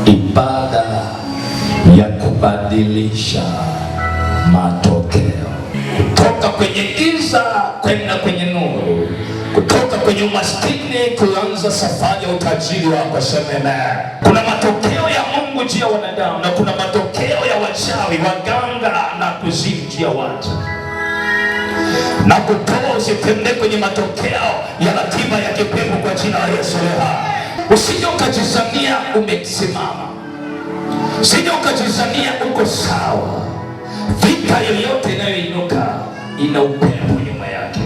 ibada ya kubadilisha matokeo, kutoka kwenye giza kwenda kwenye nuru, kutoka kwenye umaskini kuanza safari ya utajiri wako. Sema kuna matokeo ya Mungu juu ya wanadamu na kuna matokeo ya wachawi, waganga na kuzimu juu ya watu. Na kutoa usitembee kwenye matokeo ya ratiba ya kipepo kwa jina la Yesu. Usije ukajizania umesimama, usije ukajizania uko sawa. Vita yoyote inayoinuka ina upepo nyuma yake.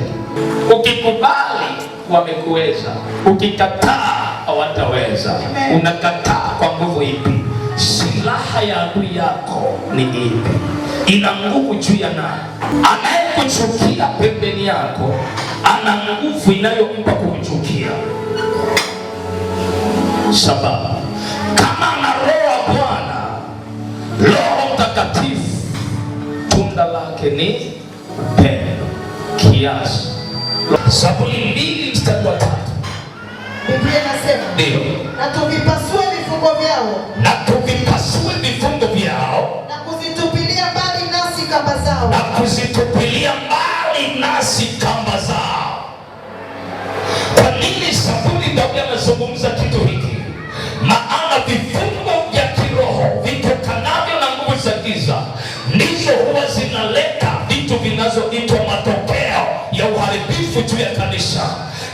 Ukikubali wamekuweza, ukikataa hawataweza. Unakataa kwa nguvu ipi? Silaha ya adui yako ni ipi? Ina nguvu juu ya nani? Anayekuchukia pembeni yako ana nguvu inayompa kukuchukia. Sababu kama ana roho ya Bwana, Roho Mtakatifu, tunda lake ni upendo, kiasi. Zaburi 2:3. Biblia inasema, ndio, na tuvipasue vifungo vyao, na tuvipasue vifungo vyao, na kuzitupilia mbali nasi kamba zao, na kuzitupilia mbali nasi kamba zao. Kwa nini Zaburi Daudi anazungumza kitu hiki? Maana vifungo vya kiroho vitokanavyo na nguvu za giza ndizo huwa zinaleta vitu vinazoitwa matokeo ya uharibifu juu ya kanisa,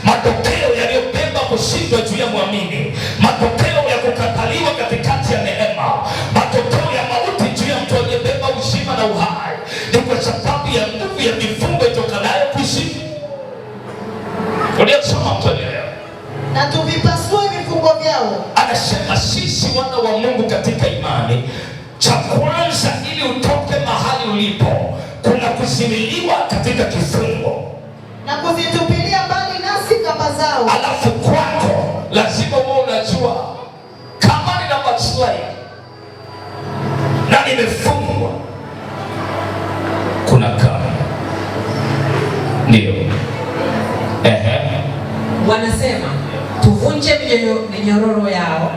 matokeo yaliyobeba kushindwa juu ya mwamini, matokeo ya kukataliwa katikati ya neema, matokeo ya mauti juu ya mtu aliyebeba uzima na uhai. Ni kwa sababu ya nguvu ya vifungo itokanayo kuzimu. Unasoma mtu leo, na tuvipasue vifungo vyao. Anasema sisi wana wa Mungu katika imani, cha kwanza ili utoke mahali ulipo kuna kusimiliwa katika kifungo, na kuzitupilia mbali nasi kamba zao. Alafu kwako lazima uwe unajua kama nina maslahi na nimefungwa, kuna kama ndio wanasema tuvunje minyororo yao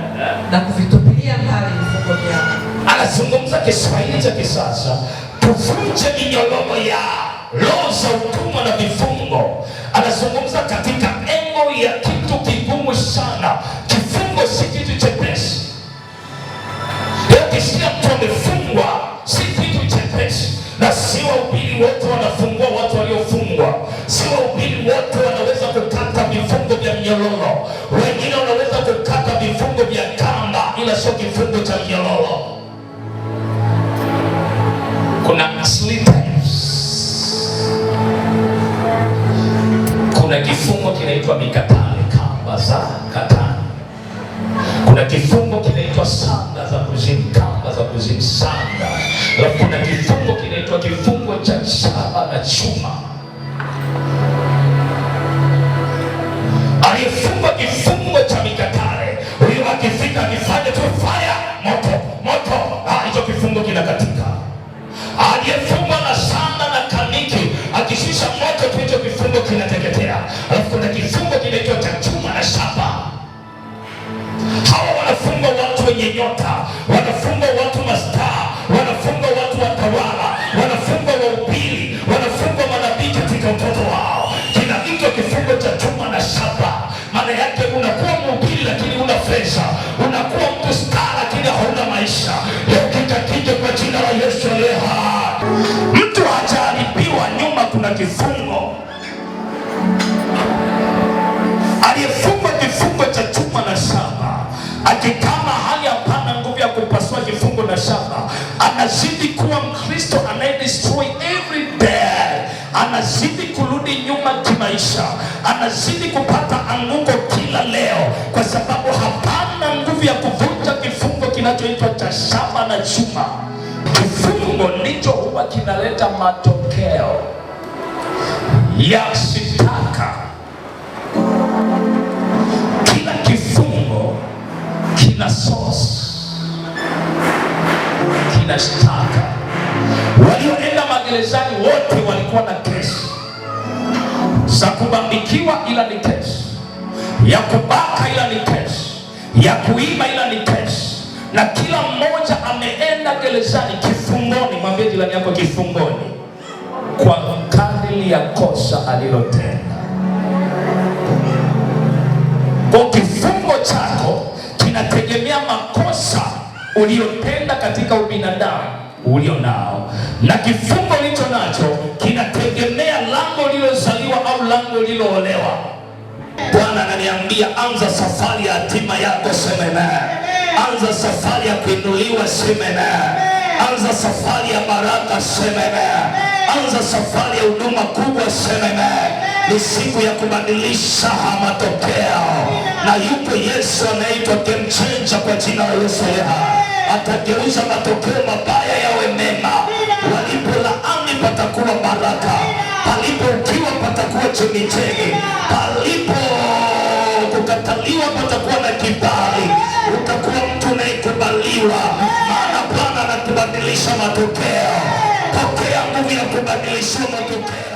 na kuvitupilia mbali vifungo vyao. Anazungumza Kiswahili cha kisasa, tuvunje minyororo ya roho za utumwa na vifungo. Anazungumza katika engo ya kitu kigumu sana. Kifungo si kitu chepesi. Ukisikia mtu amefungwa si kitu chepesi, na si wahubiri wote wanafungua watu waliofungwa, si wahubiri wote wanaweza kukata vifungo vya minyororo. Wengine wanaweza kukata vifungo vya kamba, ila sio kifungo cha minyororo. Kuna slippers. Kuna kifungo kinaitwa mikatale, kamba za katani. Kuna kifungo kinaitwa sanda za kuzimu, kamba za kuzimu, sanda. Alafu kuna kifungo kinaitwa kifungo cha shaba na chuma. Aliyefungwa kifungo cha mikatale, huyo akifika akifanya tu fire, moto, moto, hicho kifungo kinakatika. Aliyefungwa na sanda na kaniki, akishusha moto tu hicho kifungo kinateketea. Alafu kuna kifungo kinaitwa cha chuma na shaba. Hawa wanafungwa watu wenye nyota, wanafungwa watu mastaa, wanafungwa watu watawala, wanafungwa wahubiri, wanafungwa manabii katika utoto wao. Kinaitwa kifungo cha chuma na shaba. Maana yake unakuwa mhubiri lakini huna pesa, unakuwa mtu star lakini hauna maisha. Leo kikakija kwa jina la Yesu aliye hai. Mtu hajaribiwa nyuma, kuna kifungo. Aliyefungwa kifungo cha chuma na shaba, akikama hali hapana nguvu ya kupasua kifungo na shaba, anazidi kuwa Mkristo anayedestroy every day, anazidi kurudi nyuma kimaisha, anazidi kupata anguko kila leo, kwa sababu hapana nguvu ya kuvunja kifungo kinachoitwa cha shaba na chuma. Kifungo ndicho huwa kinaleta matokeo ya sitaka. Kila kifungo kina source, kina shtaka. Walioenda magerezani wote walikuwa na kesi za kubambikiwa, ila ni kesi ya kubaka, ila ni kesi ya kuiba, ila ni kesi na kila mmoja ameenda gerezani, kifungoni. Mwambie jirani yako kifungoni, kwa kadiri ya kosa alilotenda. Kwa kifungo chako kinategemea makosa uliyotenda katika ubinadamu ulio nao, na kifungo ulicho nacho kinategemea lango lililozaliwa au lango lililoolewa. Bwana ananiambia anza safari ya hatima yako, sema amen. Anza safari ya kuinuliwa, sema amen. Anza safari ya baraka, sema amen. Anza safari ya huduma kubwa, sema amen. Ni siku ya kubadilisha matokeo, na yupo Yesu anaitwa game changer kwa jina la Yesu. Atageuza matokeo mabaya yawe mema. Walipo laani patakuwa baraka, palipo ukiwa patakuwa chemichemi, palipo kukataliwa patakuwa na kibali. Utakuwa mtu unayekubaliwa, maana Bwana anakubadilisha matokeo. Pokea nguvu ya kubadilisha matokeo.